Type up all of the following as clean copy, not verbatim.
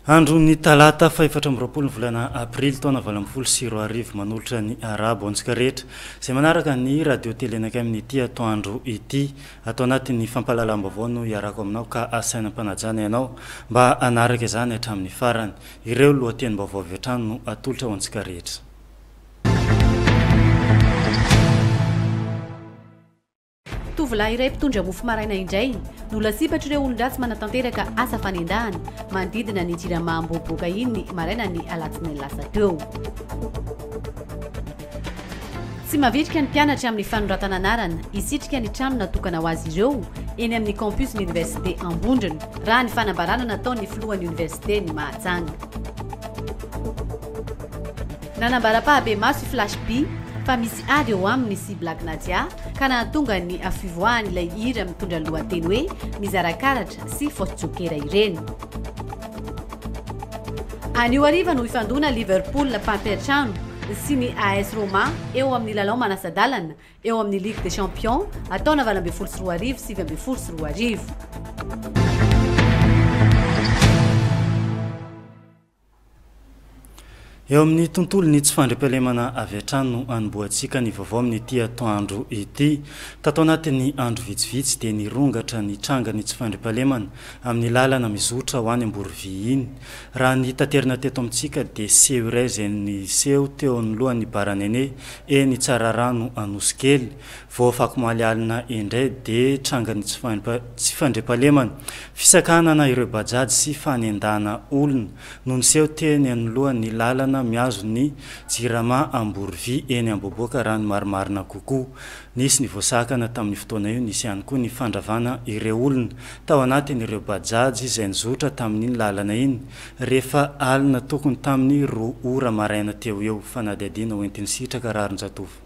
Andro ny talata faefatra amby roapolo ny volana aprily taona valo amby folo sy roa arivo manolotra ny arabo antsika rehetra izay manaraka ny radio telenaka amin'ity atoandro ity atao anatin'ny fampahalalam-baovao no iarako aminao ka asaina mpanajana ianao mba anaraka izany hatramin'ny farany ireo lohatenim-baovao avy hatrany no atolotra ho antsika rehetra. Tovolahy iray mpitondra mofo maraina indray no lasipatra ireo olon-dratsy manatanteraka asa fanendahana manodidina ny jirama amboboka iny maraina ny alatsinainy lasa teo. Tsy mavitrika ny mpianatra amin'ny fanoratana anarana isitrika ny trano natokana ho azy ireo eny amin'ny campus ny université Ambondrona raha ny fanambarana nataon'ny filohan'ny université ny Mahajanga. Nanambara-pahabe maso i Flash B fa misy ady eo aminy sy Black Nadia ka nahatonga ny afivoahany ilay hira mitondra lohateny hoe mizarakaratra sy fosy-jokera ireny. Anio ariva no ifandona Liverpool Pampiatrano sy ny AS Roma eo amin'ny lalao manasadalana eo amin'ny Ligue des Champions ataona 24 sy 24. Eo amin'ny tontolo ny tsy fandriam-pahalemana avy hatrany no anomboantsika ny vaovao amin'ity atoandro ity. Tato anatin'ny andro vitsivitsy dia nirongatra ny tranga ny tsy fandriam-pahalemana amin'ny lalana mizotra ho any Amborovy iny. Raha ny tanterina teto amintsika dia seho iray izay niseho teo anolohan'ny Baranene eny Tsararano Anosikely. Vao fakomaly-alina indray dia tranga ny tsy fandriam-pahalemana fisakanana ireo bajaj sy fanendahana olona no niseho teny anolohan'ny lalana miazo ny jirama Amborovy eny Amboboka raha ny marimarina kokoa. Nisy ny voasakana tamin'ny fotoana io, nisy ihany koa ny fandravana ireo olona tao anatin'ireo bajaj izay nizotra tamin'iny lalana iny rehefa alina tokony tamin'ny 2 ora maraina teo eo fanadihadiana hoentiny sitraka rarin-jatovo.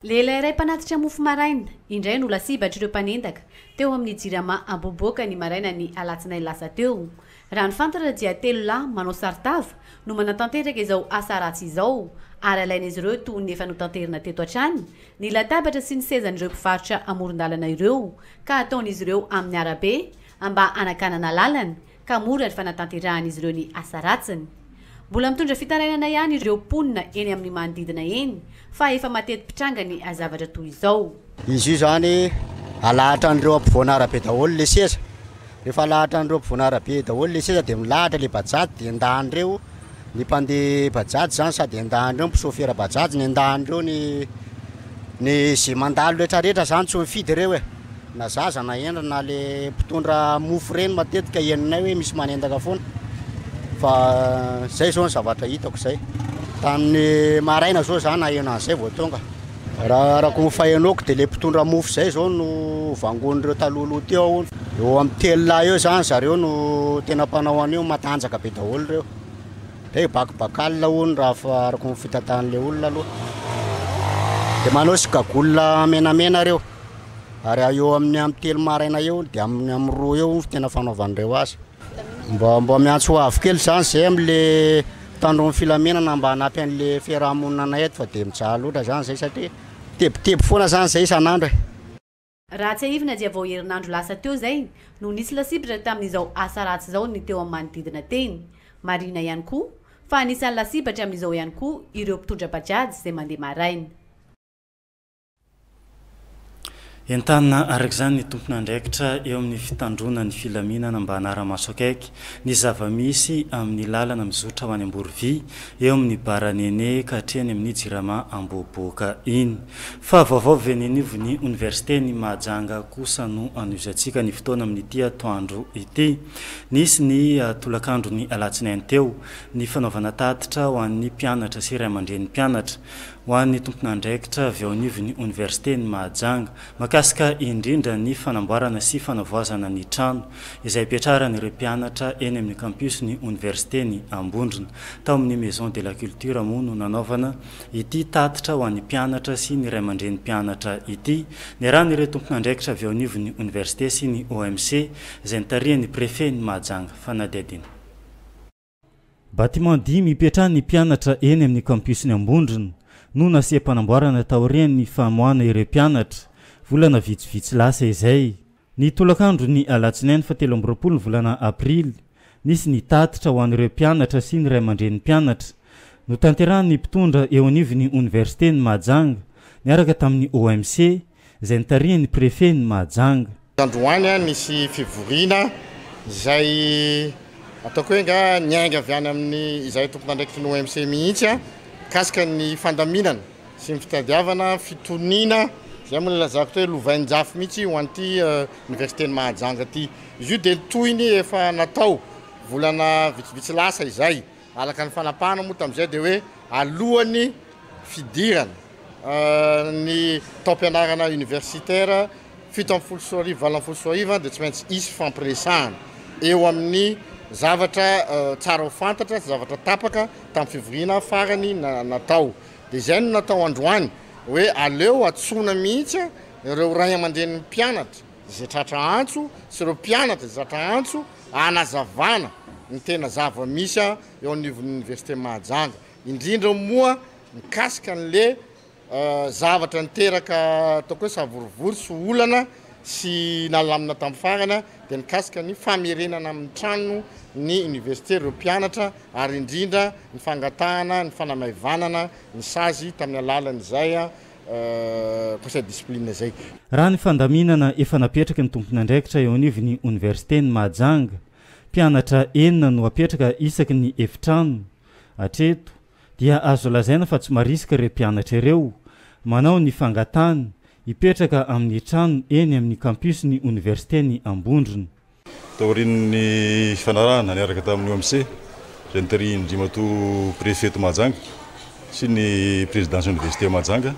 Lehilahy iray mpanatitra mofo maraina indray no lasibatra ireo mpanendaka teo amin'ny jirama Amboboka ny maraina ny alatsinainy lasa teo. Raha ny fantatra dia 3 lahy manao saritava no manatanteraka izao asa ratsy izao ary alain'izy ireo toy ny efa notanterina teto hatrany ny latabatra sy ny sezan'ireo mpivarotra amoron-dalana ireo ka ataon'izy ireo amin'ny arabe mba anakanana lalana ka mora ny fanatanteran'izy ireo ny asa ratsiny. Mbola mitondra fitarainana ihany ireo mponina eny amin'ny manodidina eny fa efa mateti-pitranga ny azavatra toy izao. Izy io zany alahatra an'ireo ampovoana arabe daholo le seza. Rehefa alahatra an'ireo ampovoana arabe daholo le seza dia milahatra le bajaj dia endahan'ireo ny mpandeha bajaj zany sady endahan'ireo mpisofera bajaj ny endahan'ireo ny zay mandalo rehetrarehetra zany tsy mifidy ireo na zaza na endra na le mpitondra mofo reny matetika eninay hoe misy manendaka foana. Fa zay zao ny zavatra hitako zay. Tamin'ny maraina zao zany aheno an'izay vao tonga. Raha arako ny fahenoko dia le mpitondra mofo zay zao no vangon'ireo talolo teo. Eo amin'ny 3 lahy eo zany zareo no tena mpanao an'io matanjaka be daholo ireo. Dia bakibakala hono raha fa arako ny fitantahan'ilay olona aloha. Dia manao sikagolina menamena ireo. Ary eo amin'ny 3 maraina eo dia amin'ny 2 eo tena fanaovan'ireo azy. Mba miantso ho avy kely zany zay amin'le tandron'ny filamenana mba hanampy an'le fiarahamonina eto fa dia mijaha loatra zany zay satria tebotebo foana zany zay isan'andro. Raha tsy ahivina dia vao herinandro lasa teo zay no nisy lasibatra tamin'izao asa ratsy izao ny teo amin'ny manodidina teny. Marina ihany koa fa anisan'ny lasibatra amin'izao ihany koa ireo mpitondra bajaj izay mandeha maraina. Entanina araka izany ny tompona andraikitra eo amin'ny fitandrona ny filaminana mba hanara-maso akaiky ny zava-misy amin'ny lalana mizotra ho any Amborovy eo amin'ny Baranene ka hatreny amin'ny jirama Amboboka iny. Fa vaovao veninivo ny université ny Mahajanga kosa no anoizantsika ny fotoana amin'ity atoandro ity. Nisy ny tolakandro ny alatsinainy teo ny fanaovana tatitra ho an'ny mpianatra sy iray aman-dren'ny mpianatra ho an'ny tompona andraikitra avy ao anivo ny université ny Mahajanga makasika indrindra ny fanamboarana sy fanavoazana ny trano izay piatraran'ireo mpianatra eny amin'ny campus ny université ny Ambondrona. Tao amin'ny maison de la culture moa no nanaovana ity tatitra ho an'ny mpianatra sy ny iray aman-dren'ny mpianatra ity. Niaran'ireo tompona andraikitra avy ao anivo ny université sy ny OMC izay nitarihan'ny préfet ny Mahajanga fanadihadiana. Bâtiment 10 mipetrahan'ny mpianatra eny amin'ny campus ny Ambondrona no nasiam-panamboarana taorian'ny famoahana ireo mpianatra volana vitsivitsy lasa izay. Ny tolakandro ny alatsinainy 7 volana aprily nisy nitatitra ho an'ireo mpianatra sy ny ray aman-dren'ny mpianatra no tanterahany mpitondra eo anivony université ny Mahajanga niaraka tamin'ny OMC izay nitarihany préfet ny Mahajanga. Androany nisy fivoriana izay ataoko hoe nga niainga avy any amin'ny izay tompon'andraikitry ny OMC mihitsy kasika ny fandaminana sy ny fitadiavana fitoniana zay moa lazako hoe lovain-jafy mihitsy ho an'ity université ny Mahajanga ty. Izy io dia tohiny efa natao volana vitsivitsy lasa izay alaka ny fanapahana moa tamin'izay dia hoe alohany fidirana ny tao-pianarana universitaire 7 valafolo dia tsy maintsy isy fampiresahana eo amin'ny zavatra tsara ho fantatra zavatra tapaka tamin'ny fivoriana farany natao. Dia izay no natao androany hoe aleo atsona mihitsy ireo ray aman-dren'ny mpianatra izay tratra antso sy ireo mpianatra izay tratra antso anazavana ny tena zava-misy eo anivon'ny université Mahajanga, indrindra moa mikasika an'le zavatra niteraka ataoko hoe savorivory sy olana sy nalamina tamin'ny farana dia nikasika ny famerenana amin'ny trano ny université ireo mpianatra ary indrindra ny fangatahana ny fanamahivanana ny sazy tamin'ny alalan'izay conseil discipline zay. Raha ny fandaminana efa napetraka ny tompon'andraikitra eo anivony université ny Mahajanga, mpianatra 9 no apetraka isaky ny efitrano. Hatreto dia azo lazaina fa tsy marisika ireo mpianatra ireo manao ny fangatahana ipetraka amin'ny trano eny amin'ny campus ny université ny Ambondrona. Taorian'ny fanarahana niaraka tamin'ny OMC izay nitarihiny Ndrimato préfet Mahajanga sy ny présidence université Mahajanga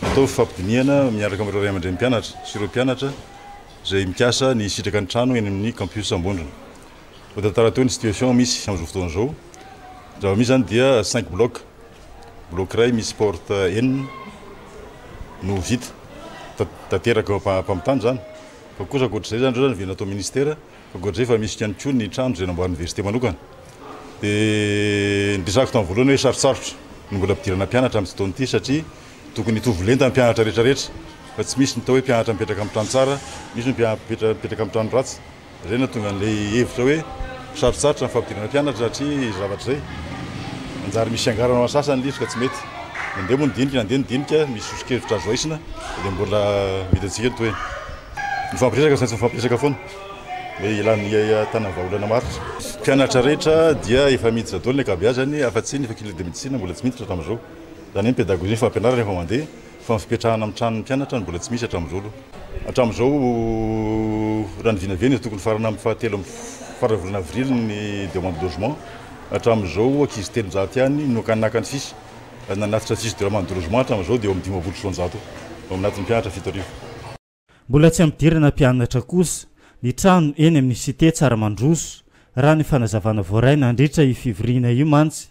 atao fampidiniana miaraka amin'ireo ray aman-dren'ny mpianatra sy ireo mpianatra izay mikasa ny sitraka ny trano eny amin'ny campus Ambondrona. Tantara teo ny situation misy amin'izao fotoana izao. Zava misy zany dia 5 bloc iray misy porte enina no vita tanteraka mpamitany zany. Fa kosa ankoatr'izay zany ireo zany viana atao ministère, fa ankoatr'izay fa misy ihany koa ny trano izay namboary université manokana. Dia ndresako tamin'ny voalohany hoe sarotsarotra no mbola ampidirana mpianatra amin'ny fotoana ity satria tokony hitovy lenta ny mpianatra rehetrarehetra fa tsy misy ny tao hoe mpianatra mipetraka amin'ny trano tsara, misy ny mipetraka amin'ny trano ratsy. Izay no tonga an'ilay hevitra hoe sarotsarotra ny fampidirana mpianatra satria zavatra izay manjary misy angarana ao sasany liry ka tsy mety. Mandeha moa nidinika misy sosokevitra azo aisina dia mbola mety antsika ny hoe mifampiresaka sy mifampiresaka foana hoe ilany tana vahaolana maritra. Mpianatra rehetra dia efa miditra daholo ny ankabeazany afa-tsy ny faculté de médecine mbola tsy miditra hatramin'izao. Zany hoe pédagogie fampianarana efa mandeha fa fipetrahana amin'ny tranon'ny mpianatra mbola tsy misy hatramin'izao. Hatramin'izao raha ny vinavena tokony farana amin'ny fahatelo farany volana avril ny demande de logement. Hatramin'izao ankizy 300 ihany no kanakany sisy. Nanatitra sisy demande de logement hatramin'izao dia eo amin'ny 5,700 ao anatin'ny mpianatra 7 Mbola tsy ampidirana mpianatra kosa ny trano eny amin'ny cité Tsaramandroso. Raha ny fanazavana voaray nandritra io fivoriana io mantsy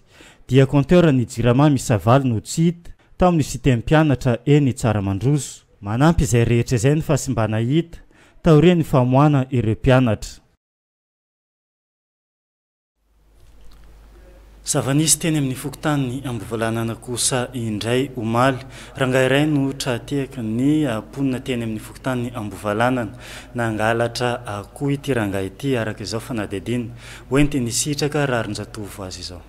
dia compteur ny jirama misavaly no tsy hita tamin'ny cité mpianatra eny Tsaramandroso. Manampy izay rehetra izay ny fasimbana hita taorian'ny famoana ireo mpianatra. Zavanisy teny amin'ny fokontany ambovalanana kosa indray omaly rangahy iray no trateaka ny ponina teny amin'ny fokontany ambovalanana nangalatra akoho ity rangahy ity araka izao fanadidina hoenty nisitraka rarin-jatovo azy izao.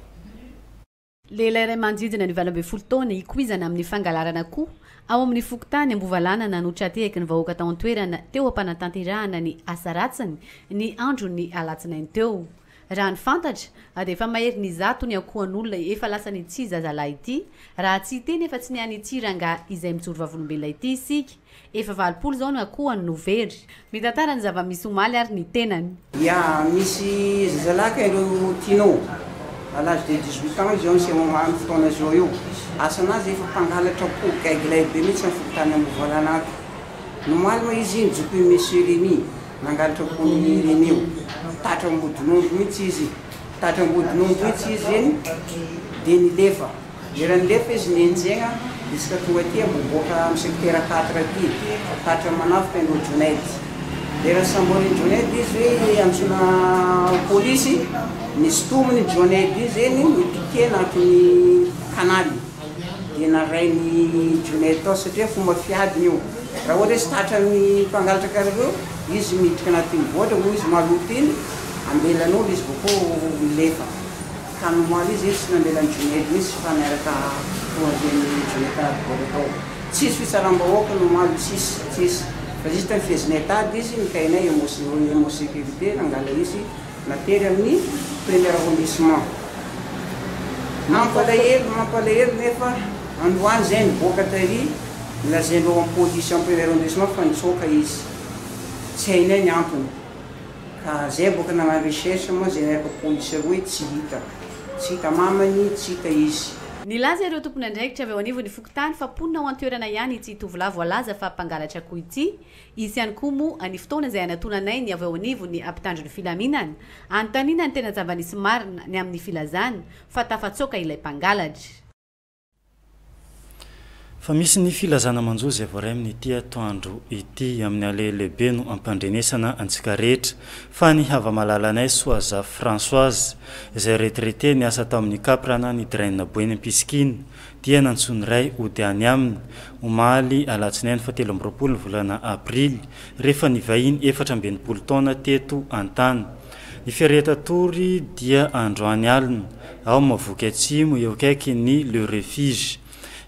Lehilahy iray manodidina ny 20 taona ikoizana amin'ny fangalarana akoho ao amin'ny fokontany ambovalanana no trateaka ny vahoaka tao an-toerana teo ampanatanterahana ny asa ratsiny ny andro ny alatsinainy teo. Raha ny fantatra dia efa mahery ny zato ny akohan'olona efa lasa ny tsy zazalahy ity raha tsy teny efa tsy niany ity rangahy izay mijoro vavolombelona ity isika efa 20 zao no akohany no very. Mitantara ny zava-misy omaly ary ny tenany. Ya misy zazalahy ireo Tino à l'âge de 18 ans izy sy amin'ny fotoana zao io asanazy efa mpangalatra akoho gaigilay be mihitsy amin'ny fokotany ambovalana ato. Nomaly moa izy nijoko monsieur Rémy nangalatra akoho ny Rémy io. Tatra ambodin'omby mihitsy izy. Tatra ambodin'omby mihitsy izy eny dia nilefa. Lera nilefa izy nienjegna isaka tonga aty aboboaka amin'ny secteur 4 aty. Tatra manafika indro Jonety. Lera sambory Jonety izy hoe amin'zona polisy nisy tomony Jonety izy eny nipiqué anatin'ny kanaly. Dia narainy Jonety tao satria fomba fiadiny io. Raha ohatra hoe sy tatra amin'ny mpangalatra karahio izy miditra anatin'ny voatra moa izy maloto iny ambelan'olo izy vao koa milefa ka nomaly izy tsy nambelan'ny jonety misy fa miaraka troisième joneta vola tao tsisy fitsaram-bahoaka nomaly tsisy fa juste ny fizinetady izy mitainay émosécurité nangala izy natery amin'ny premier arrondissement mampalahelo nefa androany zay miboaka tary lazainao amin'ny police amin'ny premier arrondissement fa nitsoka izy tsy hainay ny antony ka zay boka nagnano recherche moa zay nairaka police hoe tsy hita mamany tsy hita izy nilaza ireo tompony andraikitra avy ao anivony fokotany fa ponina ao an-toerana ihany itsy tovolahy voalaza fa mpangalatra koa ity isy ihany koa moa any fotoana izay anatonanay ny avy ao anivony ampitandro ny filaminana anontaniana ny tena zava-nisy marina ny amin'ny filazany fa tafatsoka ilay mpangalatra fa misy ny filazana manjozy voaray amin'ity atoandro ity amin'ny alehalehibe no ampandrenesana antsika rehetra fa ny hava-malalanay Soaza Françoise izay retraité ny asa tamin'ny kaprana ny draina Boeny Piskiny dia nantsony ray ody any aminy omaly alatsinainy fa 17 ny volana abrily rehefa nivahiny 14 taona teto antany ny fiaretatory dia androany alina ao mavoky atsimo eo akaiky ny le refuge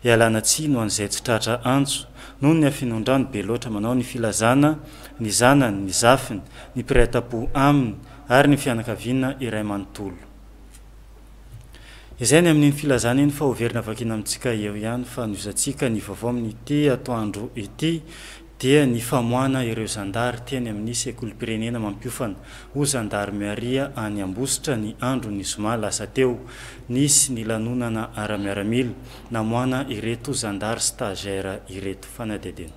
ialana tsino an'izay tsy tratra antso noho ny afinondrano be loatra manao ny filazana ny zanany ny zafiny ny mpiray-tapo aminy ary ny fianakaviana iray manontolo izay ny amin'iny filazana iny fa overina vakina amintsika eo ihany fa nozantsika ny vaovao amin'ity atoandro ity dia ny famoana ireo zandary teny amin'ny sekolim-pirenena mampiofana ho zandarmeria any Ambositra ny andro ny zoma lasa teo nisy ny lanonana ara-miaramila namoana ireto zandary stagiaire ireto fanadedena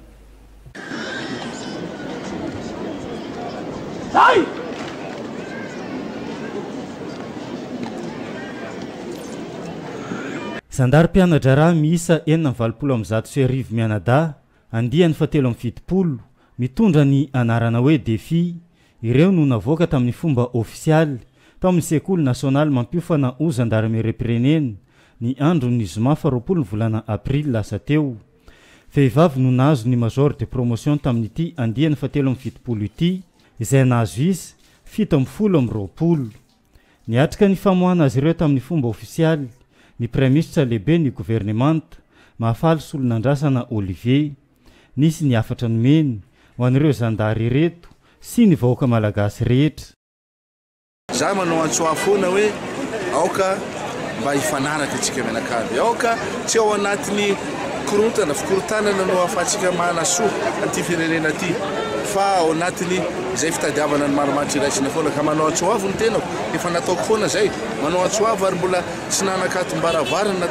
zandary mpianatra raha miisa 970 mianada andiany fa 770 mitondra ny anarana hoe défi ireo no navoaka tamin'ny fomba ofisialy tao amin'ny sekoly nasionaly mampiofana ho zandarmerie-pirenena ny andro ny zoma fa 20 volana abrily lasa teo vehivavy no nahazo ny major de promotion tamin'ity andiany fa 770 ity izay nahazo izy 720 niatrika ny famoana azy ireo tamin'ny fomba ofisialy ny préministre lehibe ny gouvernemanta mahafaly solonandrasana Olivier nisy ny afatra nomeny ho an'ireo zandary reto sy ny vahoaka malagasy rehetra za manao antsoa foana hoe aoka mba hifanaraka atsika mianakavy aoka tsy ao anatiny korontana fikorotanana no ahafahantsika mahanasoa an'ity firenena ty fa ao anatiny izay fitadiavana ny maromatry iraisina foana ka manao antsoavo ny tenako efa nataoko foana zay manao antsoavo ary mbola tsy nanakatom-baravarana na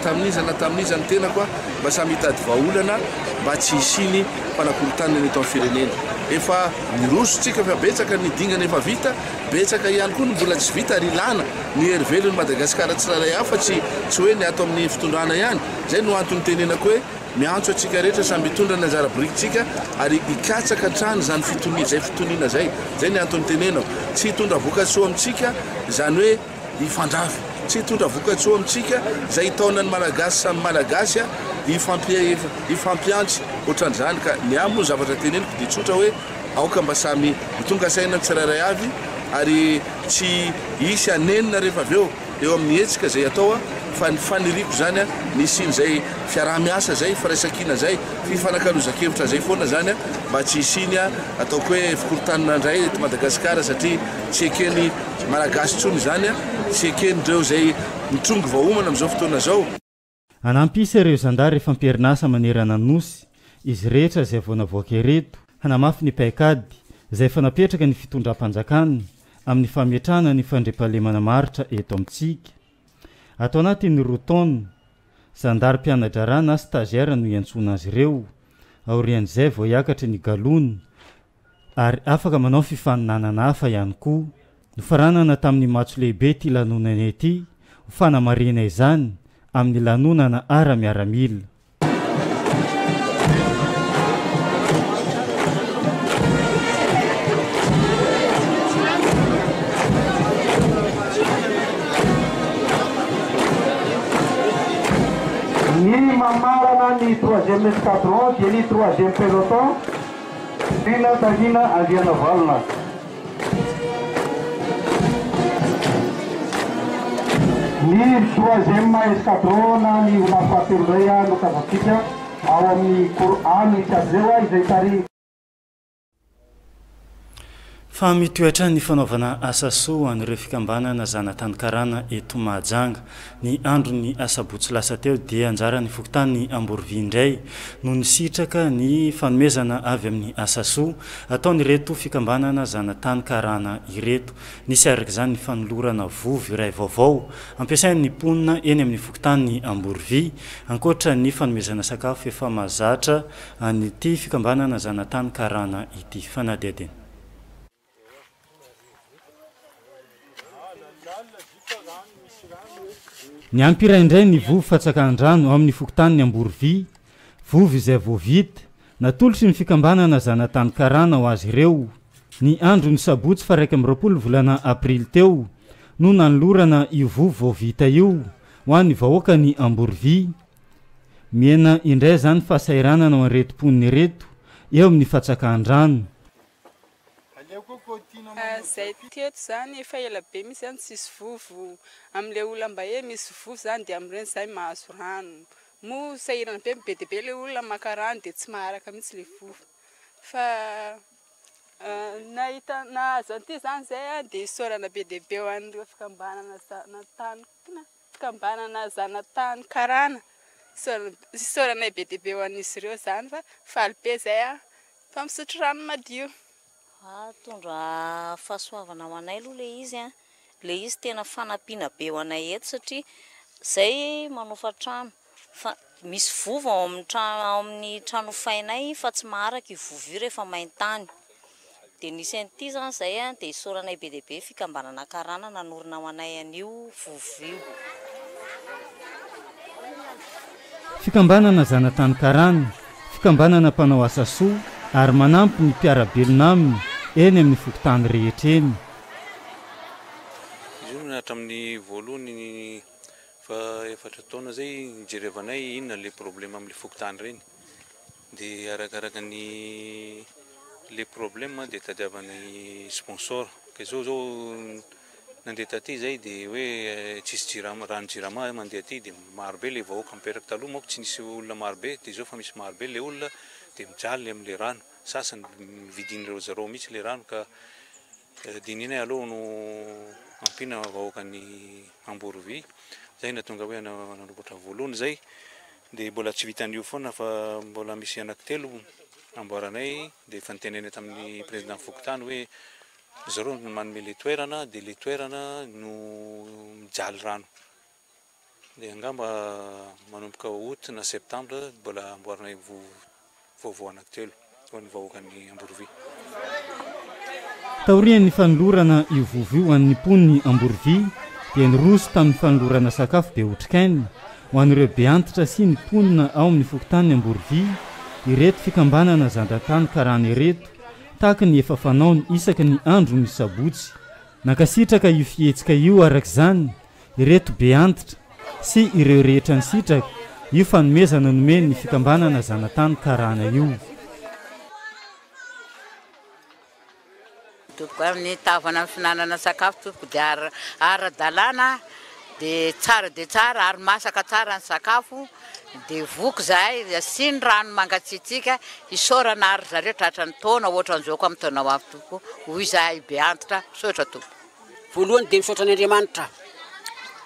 tamin'iza ny tenako a mba samy hitady vaolana mba tsy hisiny fanakorotanana eto amin'ny firenena efa nirosotsika fa betsaka ny dingana efa vita betsaka ihany koa no mbola tsy vita ary ilana ny hervelon'ny Madagasikara tsiraray hafa tsy hoe ny ato amin'ny fitondrana ihany zay no antony tenenako hoe miantso atsika rehetra samby hitondra ny anjara birikytsika ary hikatsaka trano zany zay fitoniana zay ny antony tenenao tsy hitondra vokatsoa amintsika zany hoe hifandravy tsy hitondra vokatsoa amintsika zay hitaona ny malagasy samy malagasy hifampiantsy ohatran'izany ka ny amo zavatra teneniko dia tsotra hoe aoka mba samy hitonga saina ny tsirairay avy ary tsy hisy anenina rehefa avy eo amin'ny hetsika zay atao fa ny faniriko zany ny sin'izay fiaraha-miasa zay firaisakina zay fifanakaloza-kevitra zay foana zany mba tsy hisiny ataoko hoe fikorotanana ndray eto Madagasikara satria tsy ekeny malagasy tsony zany tsy eken'ireo zay mitrongo vahoamana amin'izao fotoana zao anampisa ireo zandary efa mpierinasa manerana nosy izy rehetra zay vao navoaka ireto hanamafy ny paikady izay efa napetraka ny fitondram-panjakana amin'ny fametrahana ny fandriampahalemana maritra eto amintsika atao anatin'ny rotaona zandary mpianatra raha na stagiaire no iantsona azy ireo aorian'izay vao hiakatra ny galony ary afaka manao fifaninanana hafa ihany koa nofaranana tamin'ny matso lehibe ty lanonana ity ho fanamarena izany amin'ny lanonana ara-miaramila ny mamarana ny 3e escadron dia ny 3e peloton tena tahina andiana valona ny 3e escadron na ny olafahatelo zay no tazantsika ao amin'ny Coran mikasy zay izay tary. Fa mitoetra ny fanaovana asa soa an'ireo fikambanana zanatany karana eto Mahajanga. Ny andro ny asabotsy lasa teo dia anjara ny fokontany Amborovia indray no nisitraka ny fanomezana avy amin'ny asa soa ataon'ireto fikambanana zanatany karana ireto. Nisy araka izany ny fanolorana vovy iray vaovao ampiasain'ny mponina eny amin'ny fokontany Amborovia ankoatra ny fanomezana sakafo efa mahazatra an'ity fikambanana zanatany karana ity. Fanadedeny. Ny ampira indray ny vovy fatsakan-drano amin'ny fokontany Amborovia, vovy izay voavita natolotry ny fikambanana zanatany karana ho azy ireo. Ny andro ny sabotsy fa 1 volana aprily teo no nanolorana io vovy voavita io ho an'ny vahoaka ny Amborovia. Miena indray zany fahasairanana ho anretom-poniny reto eo amin'ny fatsakan-drano. Zay teto zany efa ela be misy zany tsisy vovo am'le olona mba hoe misy vovo zany dia am'ireny zay mahazo rano. Mo sahirana be be dia be le olona maka rano dia tsy maharaka mihitsy le vovo. Fa nahita nahazo an'ity zany zay dia isaorana be dia be ho an'ireo fikambanana zanatany karana. Isaorana be dia be ho an'izy ireo zany fa faly be zay fa misotro rano madio. Tondra fahasoavana ho anay aloha le izy le izy tena fanampiana be ho anay eto satria zay manofa trano fa misy vovo ao amin'ny trano fainay fa tsy maharaka io vovo io rehefa maintany dia nisy an'ity zany zay dia isaoranay be dia be fikambanana karana nanorina ho anay an'io vovo io. Fikambanana zanatany karana, fikambanana mpanao asa soa ary manampy ny mpiarabelona aminy eny amin'ny fokontany rehetra eny. Izy io hatramin'ny voalohany fa 4 taona zay nijerevanay inona le problème amin'ny fokontany reny. Dia arakaraka ny le problème dia tadiavan'ny sponsor. Ka zao nandeha taty zay dia hoe tsisy rano jirama mandeha aty dia marobe le vahoaka mipetraka taloha moa tsy nisy olona marobe dia zao fa misy marobe le olona dia mijaly amin'le rano. Sasany vidin'ireo zareo mihitsy le rano ka dininay aloha no ampina vahoaka ny Amborovia. Zay natonga hoe nanamboatra voalohany zay dia mbola tsy vitan'io foana fa mbola misy anankitelo amboaranay dia efa nitenenay tamin'ny président fokontany hoe zareo no manome le toerana dia le toerana no mijaly rano. Dia angamba manomboka août na septembre mbola amboaranay vaovao anankitelo ny vahoakan'ny Amborovia. Taorian'ny fanolorana io vovo io an'ny mponiny Amborovia dia niroso tamin'ny fanolorana sakafo be otrikainy ho an'ireo be antitra sy ny mponina ao amin'ny fokontany Amborovia ireto fikambanana zanatany karana ireto tahaka ny efa fanaony isaka ny andro ny sabotsy. Nakasitraka io fihetsika io arak'izany ireto be antitra sy ireo rehetra nisitraka io fanomezana nomeny ny fikambanana zanatany karana io. Amin'ny tavana amin'ny finanana sakafo toko dia ara-dalàna dia tsara ary masaka tsara ny sakafo dia voky zahay asiny rano mangatsiatsika isaorana ary zareo tratra ny taona ohatra an'izao amin'ny taona ho avy toko hoy zahay be antitra misaotra toko. Voalohany dia misaotra an'Andriamanitra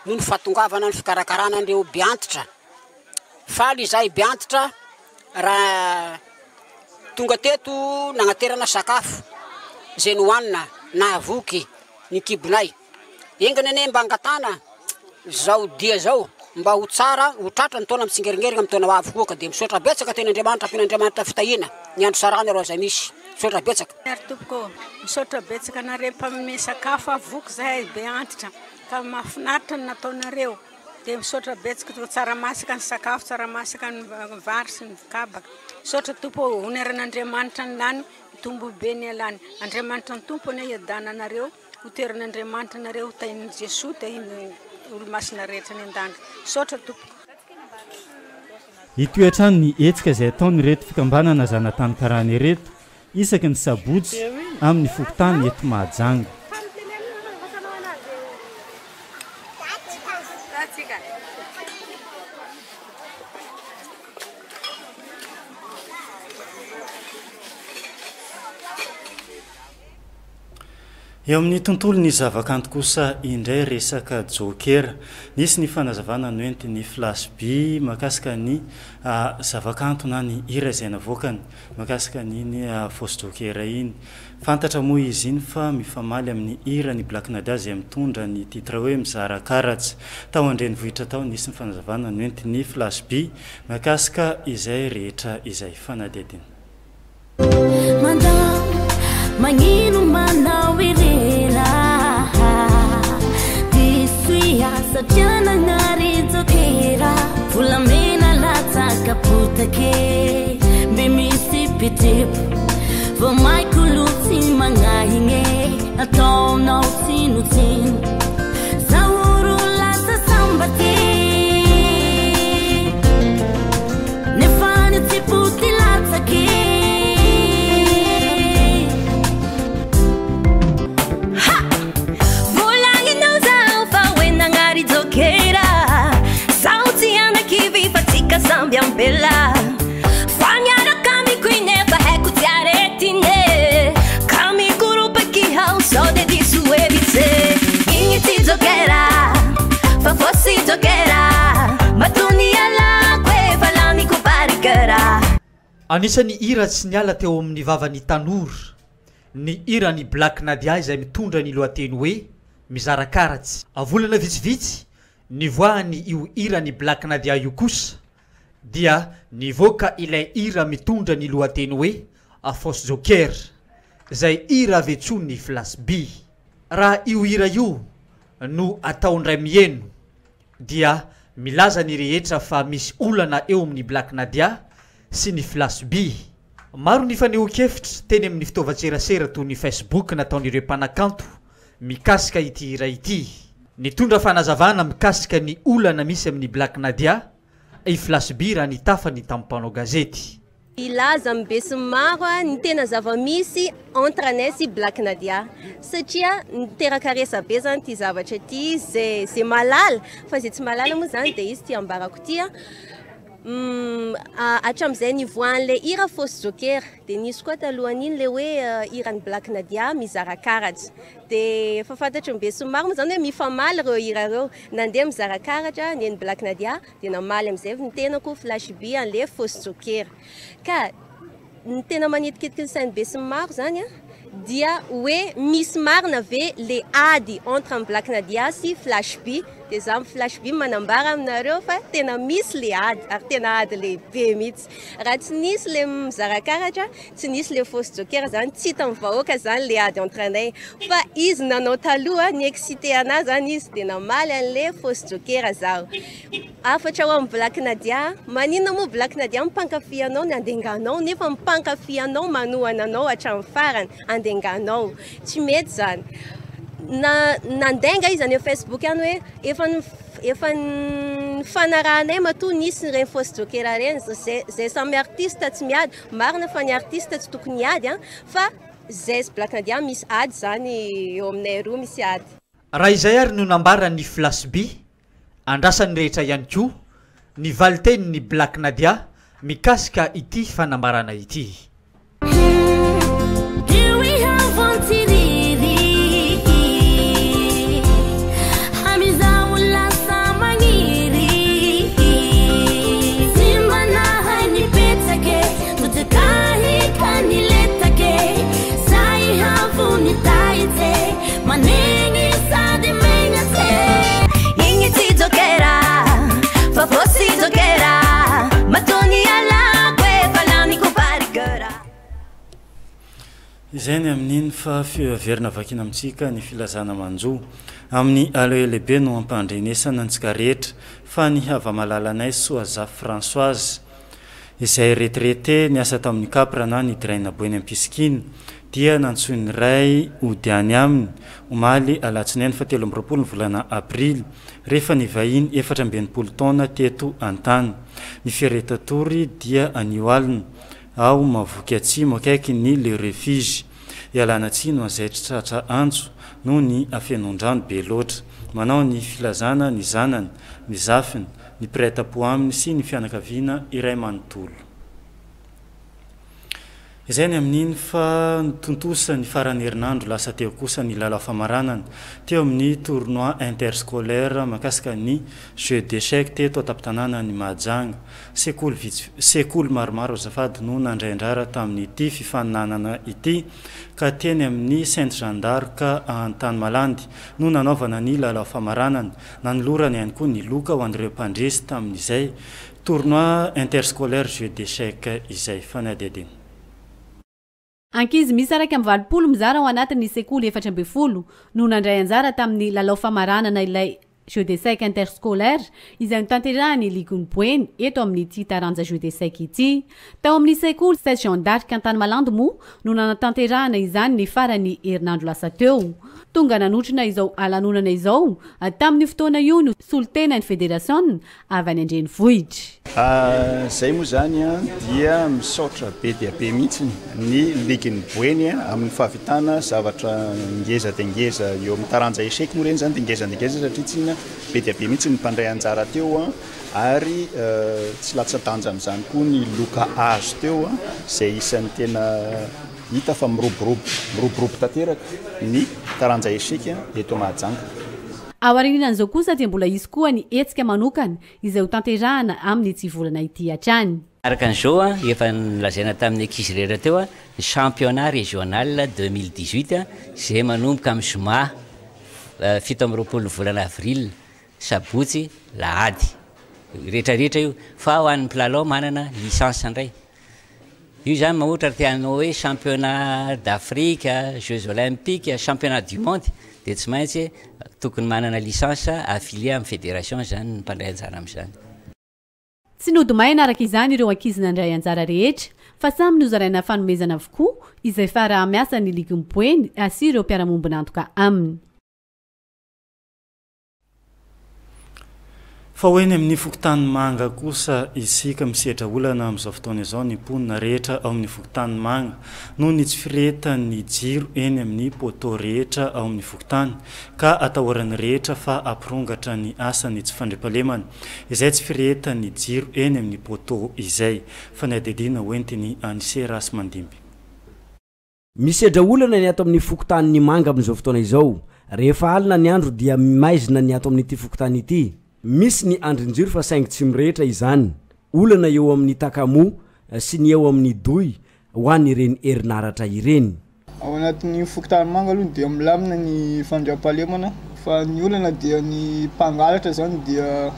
noho ny fahatongavana ny fikarakarana an'ireo be antitra. Faly izahay be antitra raha tonga teto nagnaterana sakafo zay nohanina na voky ny kibonay engany ane mba angatana zao dia zao mba ho tsara ho tratra ny taona mitsingeringeringa amin'ny taona ho avy koa ka dia misaotra betsaka teny Andriamanitra ampian'Andriamanitra fitahina ny andro sarany arô zay misy misaotra betsaka. Tompoko misaotra betsaka nareo mpaminome sakafo avoky zahay be antitra ka mahafinaritra ny nataonareo dia misaotra betsaka tsara masaka ny sakafo tsara masaka ny vary sy ny kabaka. Misaotra tompo honeran'Andriamanitra ny lany tombo be ny alany Andriamanitra ny tompo ny iadana nareo hoteran'Andriamanitra nareo tahin'i Jesosy tahin'ny olo-masina rehetra ny an-danja. Misaotra tompo. Itoetrany ny hetsika izay ataony reto fikambanana zanatany karana ireto isaky ny sabotsy amin'ny fokontany eto Mahajanga. eo amin'ny tontolo ny zavakanto kosa indray resaka jokera nisy ny fanazavana noenty ny flash b makasika ny zavakanto na ny hira izay navoakany makasika nyny fausse jokera iny fantatra moa izy iny fa mifamaly amin'ny hira ny Black Nadia izay mitondra ny titre hoe mizara karatsy tao andreny vohitra tao nisy ny fanazavana noenty ny flash b makasika izay rehetra izay fanadediny Manino manao irela Disuia sajana ngari zokera Fulamena lataka putake Bimisi pitip Vomai kuluti mangahinge Atau nau sinutin Sauru lasa sambati Nefani tiputi latake Sambiam bella Fagnara kami qui ne fa tiaretine Kami guru peki hauso de di sue vize Initi giocherà Fa fossi giocherà Ma tu ni alla que falami kuparikerà Anisany hira tsy niala teo amin'ny vavany tanora ny hira ny Black Nadia izay mitondra ny lohateny hoe mizara karatsy avolana vitsivitsy nivoahany io hira ny Black Nadia io kosa dia nivoaka ilay hira mitondra ny lohateny hoe fausse joker zay hira avetsony ny flash b raha io hira io no ataondray mieno dia milaza ny rehetra fa misy olana eo amin'ny Black Nadia sy ny flash b maro ny faneho-kevitra teny amin'ny fitaovan-tserasera toy ny Facebook nataon'ireo mpanakanto mikasika ity hira ity nitondra fanazavana mikasika ny olana misy amin'ny Black Nadia i flash b raha nitafany tamin'ny mpanao gazety ilaza mibesy maro ny tena zava-misy entre anay sy Black Nadia satria niteraka resa be zany ty zavatra ty zay malala fa zay tsy malala moa zany dia izy ty ambarako ty atram'izay nivoan'le hira fausse joker dia nisy koa talohan'iny le hoe hiran'ny Black Nadia mizara karatra dia fa fantatry mibesy maro moa zany hoe mifamaly reo hira reo nandeha mizara karatra neny Black Nadia dia namaly am'izay ny tenako flash b an'le fausse joker ka ny tena manitikitiky ny sainy besy maro zany dia hoe misy marina ve le ady entre Black Nadia sy flash b dia za flash b manambara aminareo fa tena misy le ady ary tena ady lehibe mihitsy raha tsy nisy le mizara karatra tsy nisy le fausse joker zany tsy hita mivahoaka zany le ady entre anay fa izy nanao taloha ny excité anazy zany izy dia namaly an'le fausse joker zaho afatra ho amin'ny Black Nadia maninona moa Black Nadia mipankafy anao ny andenganao nefa mipankafy anao manohana anao hatramin'ny farany andenganao tsy mety zany nandenga izy any Facebook any hoe efa fanarahanay matoa nisy reny fausse joker reny zay samy artiste tsy miady marina fa ny artiste tsy tokony miady fa zay Black Nadia misy ady zany eo aminay roa misy ady raha izay ary no nambara ny flash b andrasany rehetra ihany koa ny valiteny ny Black Nadia mikasika ity fanambarana ity izay ny amin'iny fa verina vakina amintsika ny filazana manjo amin'ny alehilehibe no ampandrenesana antsika rehetra fa ny hava-malalanay Soaza Françoise izay retraité niasa tamin'ny kapra na ny draina boeny ampisikiny dia nantsoiny ray odiany aminy omaly alatsinainy fa 17 ny volana avrily rehefa nivahiny 14 taona teto antany ny fiaretatory dia anio alina ao mavoky atsimo akaiky ny le refuge ialana tsino azaitry tratra antso no ny afenondrano be loatra manao ny filazana ny zanany ny zafiny ny prêt-à-pot aminy sy ny fianakaviana iray manontolo izay ny amin'iny fa nitontosa ny farany herinandro lasa teo kosa ny lalao famaranana teo amin'ny tournoi interscolaire makasika ny jeu d'échec teto ataptanana ny Mahajanga sekoly maromaro azafady no nandraindrara tamin'ity fifaninanana ity ka teny amin'ny Sainte Jeanne d'Arc an-tany Malandy no nanaovana ny lalao famaranana nanolorany ihany koa ny loka ho an'ireo mpandresy tamin'izay tournoi interscolaire jeu d'échec izay fanadediny. Ankizy misy araka amin'ny 20 mizara ao anatin'ny sekoly 4 no nandray anjara tamin'ny lalao famaranana ilay jeu d'échec interscolaire izay nitanterahany Ligony Boeny eto amin'ity taranja jeu d'échec ity. Tao amin'ny sekoly Sainte Jeanne d'Arc an-tany Malandy moa no nanatanterahana izany ny farany herinandro lasa teo. Tonga nanotrina izao alanonana izao tamin'ny fotoana io no solitena ny fédération avy any Andrenivohitra. Zay moa zany dia misaotra be dia be mihitsy ny Ligony Boeny amin'ny fahavitana zavatra ngeza dia ngeza eo amin'ny taranja échec moa reny zany dia ngeza satria tsina be dia be mihitsy ny mpandray anjara teo ary tsy latsa-danja amin'izany koa ny loka azo teo izay isan'ny tena hita fa miroborobo tanteraka ny taranja échec eto Mahajanga. Aorianan'izao kosa dia mbola izy koa ny hetsika manokana izay ho tanterahana amin'ny ity volana ity hatrany. Araka an'izao efa nilazaina tamin'ny ankizy rehetra teo ny championnat régional 2018 izay manomboka amin'ny zoma 17 volana avril sabotsy lahady rehetrarehetra io fa ho an'ny mpilalao manana licence indray. Io zany mahotra tianao hoe championnat d'Afrique, Jeux olympiques, championnat du monde dia tsy maintsy tokony manana licence affilié amin'ny fédération zany ny mpandray anjara amin'izany. Tsy nodomaina araka izany ireo ankizy nandray anjara rehetra fa samy nozaraina fanomezana avokoa izay fa raha miasa ny Ligony Boeny sy ireo mpiara-mombona antoka aminy. Fa hoeny amin'ny fokotany manga kosa isika misehatra olana amin'izao fotoana izao ny mponina rehetra ao amin'ny fokotany manga noho ny tsy firetan'ny jiro eny amin'ny poto rehetra ao amin'ny fokotany ka atahoran'ny rehetra fa ampirongatra ny asany tsy fandriampahalemana izay tsy firetan'ny jiro eny amin'ny poto izay fanadidina hoentiny Anise Rasmandimby. Misehatra olana ny ato amin'ny fokotany ny manga amin'izao fotoana izao rehefa alina ny andro dia maizina ny ato amin'ity fokotany ity. Misy ny andrin-jiro fa saingy tsy mirehetra izany. Olana eo amin'ny takamo sy ny eo amin'ny doy ho an'ny ireny herinaratra ireny. Ao anatin'ny fokotany manga aloha dia milamina ny fandriampahalemana fa ny olana dia ny mpangalatra zany dia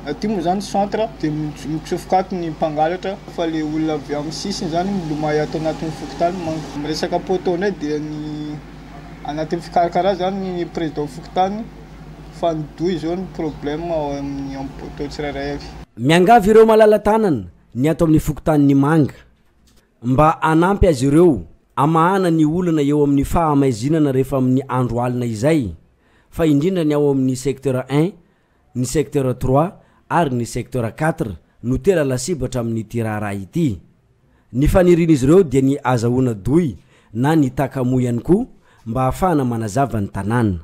aty moa zany centre dia mitsofokato ny mpangalatra fa le olona avy amin'ny sisiny zany milomay ato anatin'ny fokotany manga. Miresaka poto ndray dia ny anatin'ny fikarakara zany ny président fokotany fa nidoy zao ny problème ao amin'ny poto tsirairay avy. Miangavy ireo malala-tanana ny ato amin'ny fokotany ny manga mba anampy azy ireo amahana ny olana eo amin'ny fahamaizinana rehefa amin'ny andro alina izay fa indrindra ny ao amin'ny secteur 1, ny secteur 3 ary ny secteur 4 no tena lasibatra amin'ny tirara ity. Ny fanirian'izy ireo dia ny azahoana doy na ny takamo ihany koa mba ahafahana manazava ny tanàna.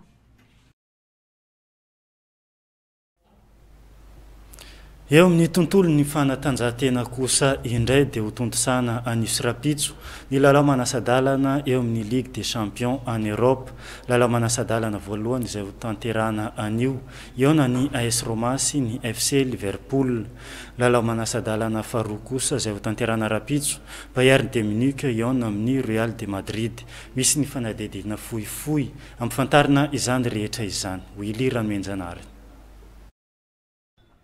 Eo amin'ny tontolo ny fanatanjahantena kosa indray dia ho tontosana anisy rapitso ny lalao manasadalana eo amin'ny Ligue des Champions en Europe. Lalao manasadalana voalohany izay ho tanterahana anio eo na ny AS Roma sy ny FC Liverpool. Lalao manasadalana faharoa kosa izay ho tanterahana rapitso Bayern de Munich eo na amin'ny Real de Madrid. Misy ny fanadidina fohifohy ampifantarina izany rehetra izany. Willy Ranoenjanary.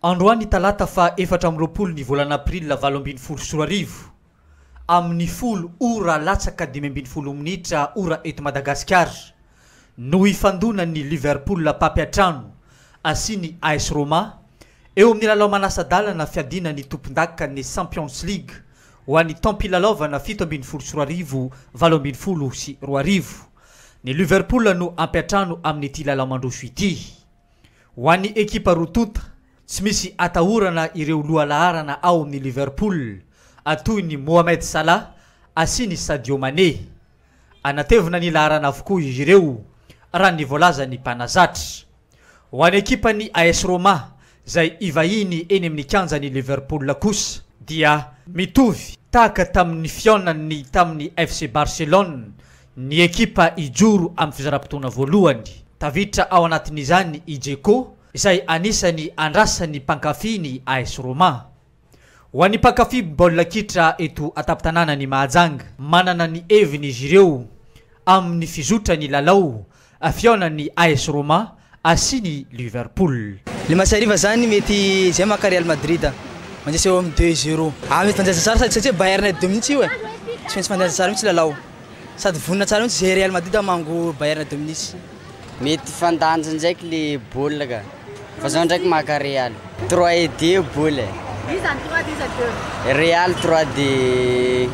Androany talata fa 4 ny volana april 2024 amin'ny 10 ora latsaka 15 minitra ora eto Madagasikara no ifandonan'ny Liverpool papy-atrano sy ny AS Roma eo amin'ny lalao manasadalana fiadinan'ny tompon-daka ny Champions League ho an'ny tampilalaovana 17 20 sy 20. Ny Liverpool no ampiatrano amin'ny ity lalao mandroso ity ho an'ny ekipa rotonta. Tsy misy atahorana ireo lohalaharana ao amin'ny Liverpool toy ny Mohamed Salah sy ny Sadio Mané. Anatevina ny laharana avokoa izy ireo raha ny voalaza ny mpanazatra. Ho an'ny ekipany AS Roma izay ivahiny eny amin'ny kianjan'ny Liverpool kosa dia mitovy tahaka tamin'ny fionany tamin'ny FC Barcelone ny ekipa ijoro amin'ny fizara-potoana voalohany tavitra ao anatin'izany Ijeko izay anisany andrasany mpankafiny AS Roma. Ho an'ny mpankafy baolina kitra eto ataptanànany Mahajanga manana ny heviny izy ireo amin'ny fizotrany lalao afionany AS Roma asiny Liverpool. Le masariva zany mety zay maka Real Madrid manjasa eo amin'ny 2-0 mety fanjasa tsara satria Bayern de Munich io tsy maintsy fanjasa tsara mihitsy lalao sady vonina tsara mihitsy zay Real Madrid mango Bayern de Munich. Mety fandanja ndraiky le baolina ka fa zao ndraiky maka Real 3-2 baolina. Real 3-2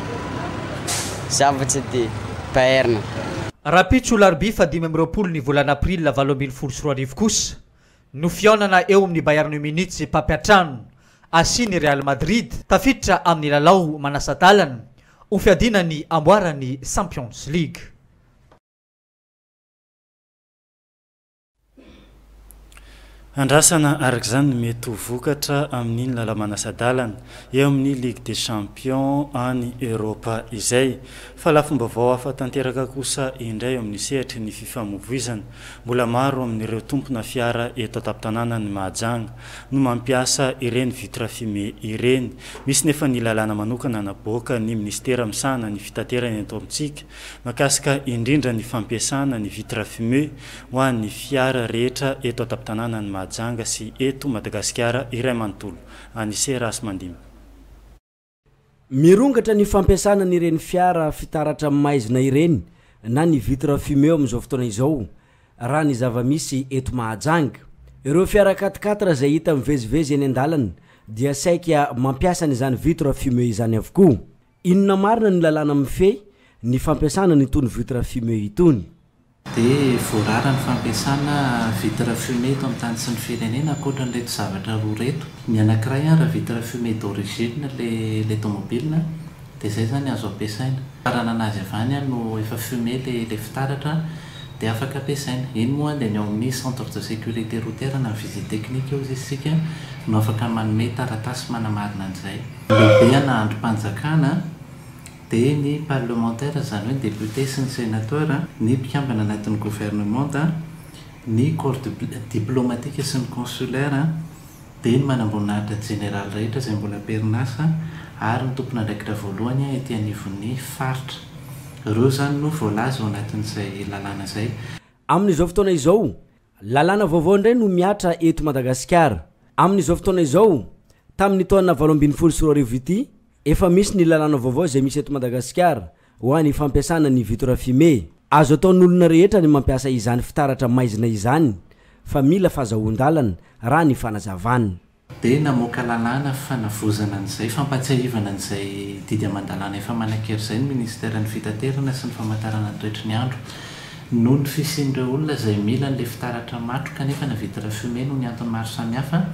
zavatsy de Bayern. Rapitso larbi fa 5 ny volana April 2024 kosa no fionana eo amin'ny Bayern Munich mpampiatrano asiny Real Madrid tafiditra amin'ny lalao manasatalana ho fiadinany amboarany Champions League. Andrasana arak'izany mety ho vokatra amin'ny lalao manasadalana eo amin'ny Ligue des Champions any Europa izay fa lafomba vao hafa tanteraka kosa indray eo amin'ny sehatra ny fifamoivoizana mbola maro amin'ireo tompona fiara eto ataptanàna ny Mahajanga no mampiasa ireny vitre fumée ireny. Misy nefa ny lalàna manokana naboaka ny ministera misahana ny fitaterana eto amintsika makasika indrindra ny fampiasana ny vitre fumée ho an'ny fiara rehetra eto ataptanàna ny Mahajanga sy eto Madagasikara iray manontolo anise rasy mandimba. Mirongatra ny fampiasana n'ireny fiara fitaratra maizina ireny na ny vitre fumée amin'izao fotoana izao raha ny zava-misy eto Mahajanga. Ireo fiara 4x4 izay hita mivezivezy eny an-dalana dia saika mampiasa n'izany vitre fumée izany avokoa. Inona marina ny lalàna mifehy ny fampiasana n'itony vitre fumée itony. Dia voarara ny fampiasana vitre fumée eto amin'ny tany sy ny firenena ankoatran'ireto zavatra roa reto. Ny anankiray raha vitre fumée d'origine le tomobilina dia izay zany azo ampiasaina. Farana anazy avany no efa fumée le fitaratra dia afaka ampiasaina. Iny moa dia ny ao amin'ny centre de sécurité routière na visite technique eo isika no afaka manome taratasy manamarina an'izay. Lehibe na androm-panjakana dia ny parlementaire zany hoe député sy ny sénateur ny mpikambana anatin'ny gouvernement ny corps diplomatique sy ny consulaire dia ny manamboninahitra général rehetra izay mbola perinasa ary ny tompona andraikitra voalohany ety anivon'ny faritra. Ireo zany no voalaza ao anatin'izay lalàna izay. Amin'izao fotoana izao lalàna vaovao indray no miatra eto Madagasikara. Amin'izao fotoana izao tamin'ny taona 2024 ity efa misy ny lalàna vaovao izay misy eto Madagasikara ho an'ny fampiasana ny vitre fumée. Azo ataon'olona rehetra ny mampiasa izany fitaratra maizina izany fa mila fahazahoan-dalana raha ny fanazavana. Dia namoaka lalàna fanavozana an'izay fampatsiahivana an'izay didy aman-dalàna efa manan-kery izay ny ministera ny fitaterana sy ny famantarana ny toetry ny andro noho ny fisian'ireo olona izay mila n'ilay fitaratra matroka nefa na vitre fumée noho ny antony maro samihafa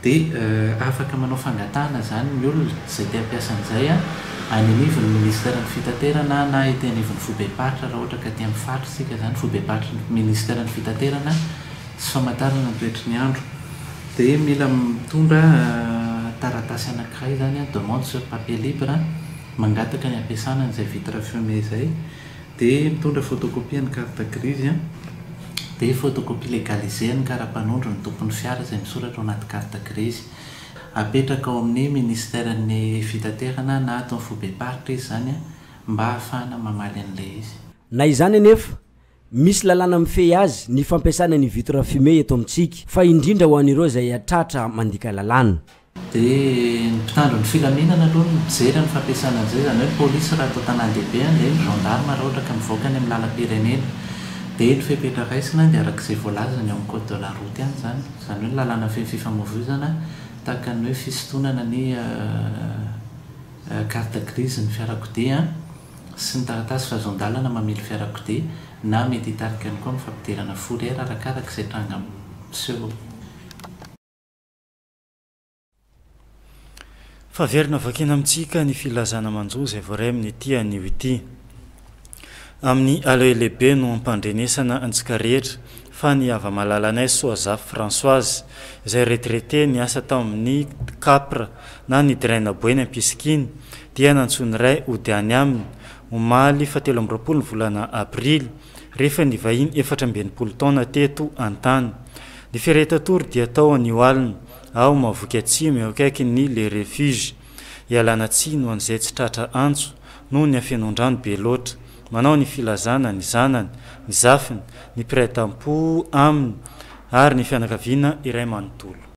dia afaka manao fangatahana zany ny olona izay te hampiasa an'izay any anivon'ny ministera ny fitaterana na ety anivon'ny fobeparitra raha ohatra ka ty amin'ny faritra isika zany fobeparitra ny ministera ny fitaterana sy famantarana ny toetry ny andro. Dia mila mitondra taratasy anankiray zany demande sur papier libre mangataka ny ampiasana an'izay vitre fumée izay dia mitondra photocopie ny carte grise dia photocopie légalisée ny karapanondro ny tompon'ny fiara izay misoratra ao anaty carte grise apetraka ao amin'ny ministera ny fitaterana na atao fobeparitra izy zany mba ahafahana mamaly an'ilay izy. Na izany anefa misy lalàna mifehy azy ny fampiasana ny vitre fumée eto amintsika fa indrindra ho an'ireo izay atratra mandika lalàna. Dia ny mpitandro ny filaminana aloha ny mijery ny fampiasana an'izay zany hoe polisy raha atao tanàn-dehibe dia ny gendarme raha ohatra ka mivoaka any amin'ny lalam-pirenena dia ny fepetra-raisina dia arak'izay voalazany ao amin'ny code de la route ihany zany zany hoe lalàna fifamoivoizana tahaka ny hoe fisintonana ny carte grise ny fiarakodia sy ny taratasy fahazon-dalana mamily fiarakodia na mety hitarika ihany koa amin'ny fampidirana fourrière arakarak'izay tranga miseho. Faverina vakina amintsika ny filazana manjo izay voaray amin'ny ity anio ity. Amin'ny aloha lehibe no ampandrenesana antsika rehetra fa ny ava-malalanay Soazaf Françoise izay retraité niasa tao amin'ny Capra na ny Draina Boeny Ampisikiny dia nantsony ray ody any aminy omaly fa 17 volana avrily rehefa nivahiny 14 taona teto antany. Ny firetatory dia tao anioalina ao mavoky atsimo eo akaiky le refuge ialana tsiny ho an'izay tsy tratra antso noho ny afenondrano be loatra. Manao ny filazana ny zanany, ny zafiny, ny piraitam-po aminy ary ny fianakaviana iray manontolo.